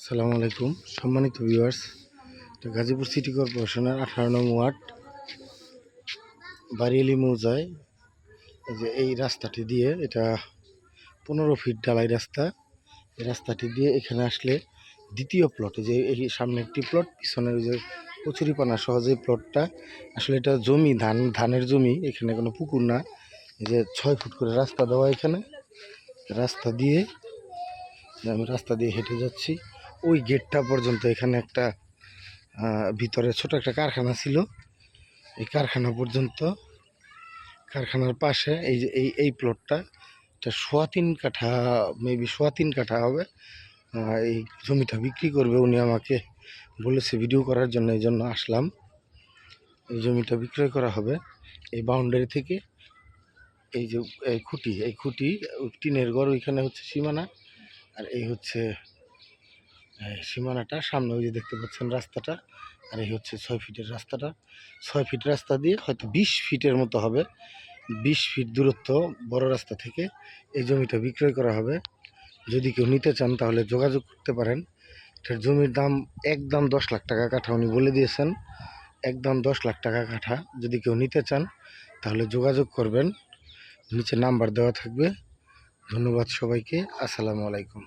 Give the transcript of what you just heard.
আসসালামু আলাইকুম সম্মানিত ভিউয়ার্স। গাজীপুর সিটি কর্পোরেশনের 18 নং ওয়ার্ড বারিয়ালি মৌজায় এই রাস্তাটি দিয়ে, এটা 15 ফিট ঢালাই রাস্তা। এই রাস্তাটি দিয়ে এখানে আসলে দ্বিতীয় প্লট, যে এই সামনে একটি প্লট, পিছনের যে কচুরিপানা সহ যে প্লটটা, আসলে এটা জমি, ধানের জমি। এখানে কোনো পুকুর না। এই যে 6 ফুট করে রাস্তা দেওয়া। এখানে আমি রাস্তা দিয়ে হেঁটে যাচ্ছি ওই গেটটা পর্যন্ত। এখানে একটা ভিতরে ছোট একটা কারখানা ছিল। এই কারখানা পর্যন্ত, কারখানার পাশে এই যে এই প্লটটা, এটা 3.25 কাঠা, মেবি 3.25 কাঠা হবে। এই জমিটা বিক্রি করবে উনি, আমাকে বলেছে ভিডিও করার জন্য, এই জন্য আসলাম। এই জমিটা বিক্রয় করা হবে। এই বাউন্ডারি থেকে এই যে এই খুঁটি টিনের ঘর, ওইখানে হচ্ছে সীমানা। আর এই হচ্ছে সীমানাটা সামনে, ওই যে দেখতে পাচ্ছেন রাস্তাটা। আর এই হচ্ছে 6 ফিটের রাস্তাটা। 6 ফিট রাস্তা দিয়ে হয়তো 20 ফিটের মতো হবে। 20 ফিট দূরত্ব বড় রাস্তা থেকে এই জমিটা বিক্রয় করা হবে। যদি কেউ নিতে চান তাহলে যোগাযোগ করতে পারেন। এটার জমির দাম একদম 10 লাখ টাকা কাঠা, উনি বলে দিয়েছেন। একদম 10 লাখ টাকা কাঠা। যদি কেউ নিতে চান তাহলে যোগাযোগ করবেন, নিচে নাম্বার দেওয়া থাকবে। ধন্যবাদ সবাইকে। আসসালামু আলাইকুম।